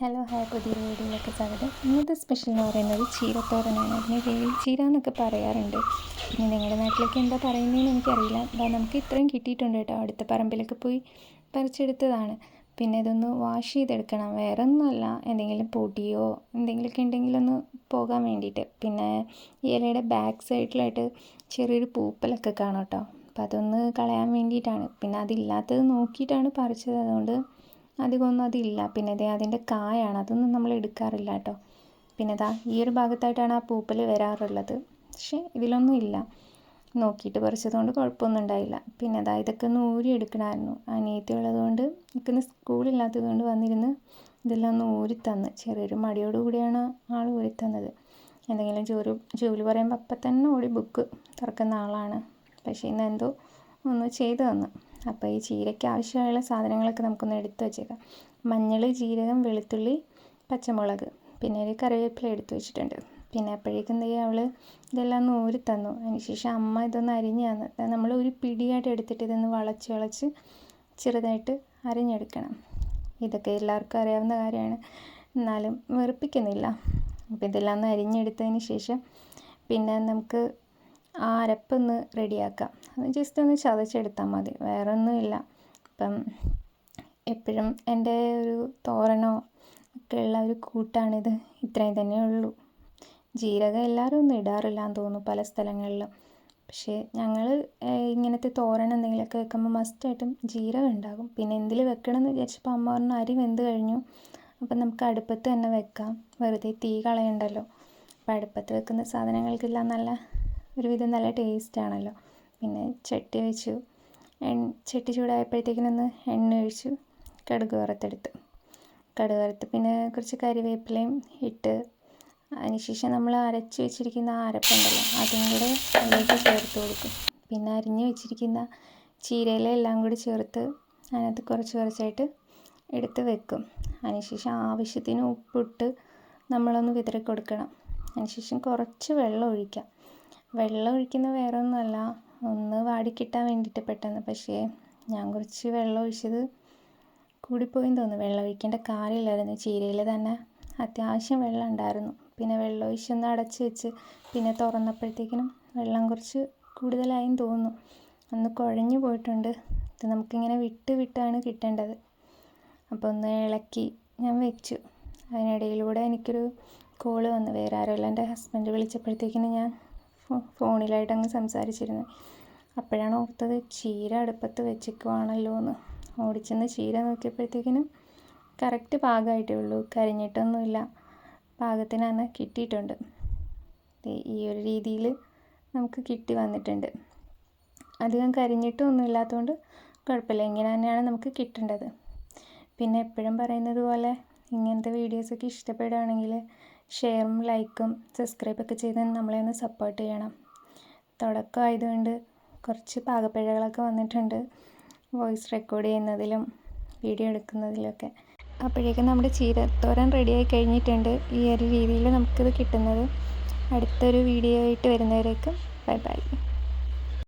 Hello hi, പുതിയൊരു വീഡിയോയിലേക്ക് സ്വാഗതം. ഇന്നത്തെ സ്പെഷ്യൽ എന്ന് പറയുന്നത് ചീരത്തോരനാണ്. അതിന് വേലിച്ചീര എന്നൊക്കെ പറയാറുണ്ട്. പിന്നെ നിങ്ങളുടെ നാട്ടിലേക്ക് എന്താ പറയുന്നതെന്ന് എനിക്കറിയില്ല. നമുക്ക് ഇത്രയും കിട്ടിയിട്ടുണ്ട് കേട്ടോ. അടുത്ത പറമ്പിലൊക്കെ പോയി പറിച്ചെടുത്തതാണ്. പിന്നെ ഇതൊന്ന് വാഷ് ചെയ്തെടുക്കണം. വേറെ ഒന്നുമല്ല, എന്തെങ്കിലും പൊടിയോ എന്തെങ്കിലുമൊക്കെ ഉണ്ടെങ്കിലൊന്ന് പോകാൻ വേണ്ടിയിട്ട്. പിന്നെ ഈ ഇലയുടെ ബാക്ക് സൈഡിലായിട്ട് ചെറിയൊരു പൂപ്പലൊക്കെ കാണും കേട്ടോ. അപ്പോൾ അതൊന്ന് കളയാൻ വേണ്ടിയിട്ടാണ്. പിന്നെ അതില്ലാത്തത് നോക്കിയിട്ടാണ് പറിച്ചത്, അതുകൊണ്ട് അധികമൊന്നും അതില്ല. പിന്നെ അതിൻ്റെ കായാണ്, അതൊന്നും നമ്മൾ എടുക്കാറില്ല കേട്ടോ. പിന്നെ ഈ ഒരു ഭാഗത്തായിട്ടാണ് ആ പൂപ്പൽ വരാറുള്ളത്. പക്ഷേ ഇതിലൊന്നും ഇല്ല. നോക്കിയിട്ട് പറിച്ചതുകൊണ്ട് കുഴപ്പമൊന്നും ഉണ്ടായില്ല. പിന്നെ ഇതൊക്കെ ഒന്ന് ഊരി എടുക്കണമായിരുന്നു. അനിയത്തി ഉള്ളതുകൊണ്ട് എനിക്കൊന്ന് സ്കൂളില്ലാത്തതുകൊണ്ട് വന്നിരുന്ന് ഇതെല്ലാം ഒന്ന് ഊരിത്തന്ന്. ചെറിയൊരു മടിയോട് കൂടിയാണ് ആൾ ഊരിത്തന്നത്. എന്തെങ്കിലും ജോലി പറയുമ്പോൾ അപ്പം തന്നെ ഓടി ബുക്ക് തുറക്കുന്ന ആളാണ്. പക്ഷേ ഇന്ന് എന്തോ ഒന്ന് ചെയ്തു തന്നു. അപ്പോൾ ഈ ചീരയ്ക്ക് ആവശ്യമായുള്ള സാധനങ്ങളൊക്കെ നമുക്കൊന്ന് എടുത്തു വച്ചേക്കാം. മഞ്ഞൾ, ജീരകം, വെളുത്തുള്ളി, പച്ചമുളക്, പിന്നെ ഒരു കറിവേപ്പില എടുത്തു വെച്ചിട്ടുണ്ട്. പിന്നെ അപ്പോഴേക്കും അവൾ ഇതെല്ലാം ഒന്ന് ഊരി തന്നു. അതിനുശേഷം അമ്മ ഇതൊന്ന് അരിഞ്ഞ് തന്നു. നമ്മൾ ഒരു പിടിയായിട്ട് എടുത്തിട്ട് ഇതൊന്ന് വളച്ച് ചെറുതായിട്ട് അരിഞ്ഞെടുക്കണം. ഇതൊക്കെ എല്ലാവർക്കും അറിയാവുന്ന കാര്യമാണ്, എന്നാലും വെറുപ്പിക്കുന്നില്ല. അപ്പോൾ ഇതെല്ലാം ഒന്ന് അരിഞ്ഞെടുത്തതിന് ശേഷം പിന്നെ നമുക്ക് ആ അരപ്പൊന്ന് റെഡിയാക്കാം. അത് ജസ്റ്റ് ഒന്ന് ചതച്ചെടുത്താൽ മതി, വേറെ ഒന്നുമില്ല. അപ്പം എപ്പോഴും എൻ്റെ ഒരു തോരനോ ഒക്കെ ഉള്ള ഒരു കൂട്ടാണിത്. ഇത്രയും തന്നെ ഉള്ളൂ. ജീരകം എല്ലാവരും ഒന്നും ഇടാറില്ല എന്ന് തോന്നുന്നു പല സ്ഥലങ്ങളിലും. പക്ഷേ ഞങ്ങൾ ഇങ്ങനത്തെ തോരൻ എന്തെങ്കിലുമൊക്കെ വെക്കുമ്പോൾ മസ്റ്റായിട്ടും ജീരകം ഉണ്ടാകും. പിന്നെ എന്തിൽ വെക്കണം എന്ന് വിചാരിച്ചപ്പോൾ അമ്മ പറഞ്ഞു അരി വെന്ത് കഴിഞ്ഞു, അപ്പം നമുക്ക് അടുപ്പത്ത് തന്നെ വെക്കാം, വെറുതെ തീ കളയണ്ടല്ലോ. അപ്പം അടുപ്പത്ത് വെക്കുന്ന സാധനങ്ങൾക്കെല്ലാം ഒരുവിധം നല്ല ടേസ്റ്റാണല്ലോ. പിന്നെ ചട്ടി വെച്ചു, ചട്ടി ചൂടായപ്പോഴത്തേക്കിനൊന്ന് എണ്ണ ഒഴിച്ചു, കടുക് വറുത്ത് പിന്നെ കുറച്ച് കരിവേപ്പിലയും ഇട്ട്, അതിനുശേഷം നമ്മൾ അരച്ച് വെച്ചിരിക്കുന്ന ആ അരപ്പുണ്ടല്ലോ അതും കൂടെ അതിലേക്ക് ചേർത്ത് കൊടുക്കും. പിന്നെ അരിഞ്ഞ് വെച്ചിരിക്കുന്ന ചീരയിലെല്ലാം കൂടി ചേർത്ത് അതിനകത്ത് കുറച്ചായിട്ട് എടുത്ത് വെക്കും. അതിനുശേഷം ആവശ്യത്തിന് ഉപ്പിട്ട് നമ്മളൊന്ന് വിതറി കൊടുക്കണം. അതിനുശേഷം കുറച്ച് വെള്ളം ഒഴിക്കാം. വെള്ളം ഒഴിക്കുന്നത് വേറെ ഒന്നുമല്ല, ഒന്ന് വാടിക്കിട്ടാൻ വേണ്ടിയിട്ട് പെട്ടെന്ന്. പക്ഷേ ഞാൻ കുറച്ച് വെള്ളം ഒഴിച്ചത് കൂടിപ്പോയെന്ന് തോന്നുന്നു. വെള്ളം ഒഴിക്കേണ്ട കാര്യമില്ലായിരുന്നു. ചീരയിൽ തന്നെ അത്യാവശ്യം വെള്ളം ഉണ്ടായിരുന്നു. പിന്നെ വെള്ളം ഒഴിച്ചൊന്ന് അടച്ച് വെച്ച് പിന്നെ തുറന്നപ്പോഴത്തേക്കിനും വെള്ളം കുറച്ച് കൂടുതലായെന്ന് തോന്നുന്നു. ഒന്ന് കുഴഞ്ഞു പോയിട്ടുണ്ട്. ഇത് നമുക്കിങ്ങനെ വിട്ടാണ് കിട്ടേണ്ടത്. അപ്പോൾ ഒന്ന് ഇളക്കി ഞാൻ വെച്ചു. അതിനിടയിലൂടെ എനിക്കൊരു കോള് വന്നു. വേറെ ആരുമല്ല, എൻ്റെ ഹസ്ബൻഡ് വിളിച്ചപ്പോഴത്തേക്കിനും ഞാൻ ഫോണിലായിട്ട് അങ്ങ് സംസാരിച്ചിരുന്നു. അപ്പോഴാണ് ഓർത്തത് ചീര അടുപ്പത്ത് വെച്ചിരിക്കുവാണല്ലോ എന്ന്. ഓടിച്ചെന്ന് ചീര നോക്കിയപ്പോഴത്തേക്കിനും കറക്റ്റ് പാകമായിട്ടേ ഉള്ളൂ, കരിഞ്ഞിട്ടൊന്നുമില്ല, പാകത്തിന് തന്നെ കിട്ടിയിട്ടുണ്ട്. ഈ ഒരു രീതിയിൽ നമുക്ക് കിട്ടി വന്നിട്ടുണ്ട്. അധികം കരിഞ്ഞിട്ടൊന്നും ഇല്ലാത്തതുകൊണ്ട് കുഴപ്പമില്ല, ഇങ്ങനെ തന്നെയാണ് നമുക്ക് കിട്ടേണ്ടത്. പിന്നെ എപ്പോഴും പറയുന്നത് പോലെ ഇങ്ങനത്തെ വീഡിയോസൊക്കെ ഇഷ്ടപ്പെടുകയാണെങ്കിൽ ഷെയറും ലൈക്കും സബ്സ്ക്രൈബൊക്കെ ചെയ്ത് നമ്മളെ ഒന്ന് സപ്പോർട്ട് ചെയ്യണം. തുടക്കമായതുകൊണ്ട് കുറച്ച് പാകപ്പിഴകളൊക്കെ വന്നിട്ടുണ്ട്, വോയിസ് റെക്കോർഡ് ചെയ്യുന്നതിലും വീഡിയോ എടുക്കുന്നതിലൊക്കെ. അപ്പോഴേക്കും നമ്മുടെ ചീരത്തോരൻ റെഡിയായി കഴിഞ്ഞിട്ടുണ്ട്. ഈ ഒരു രീതിയിൽ നമുക്കിത് കിട്ടുന്നത്. അടുത്തൊരു വീഡിയോ ആയിട്ട് വരുന്നവരേക്കും ബൈ ബൈ.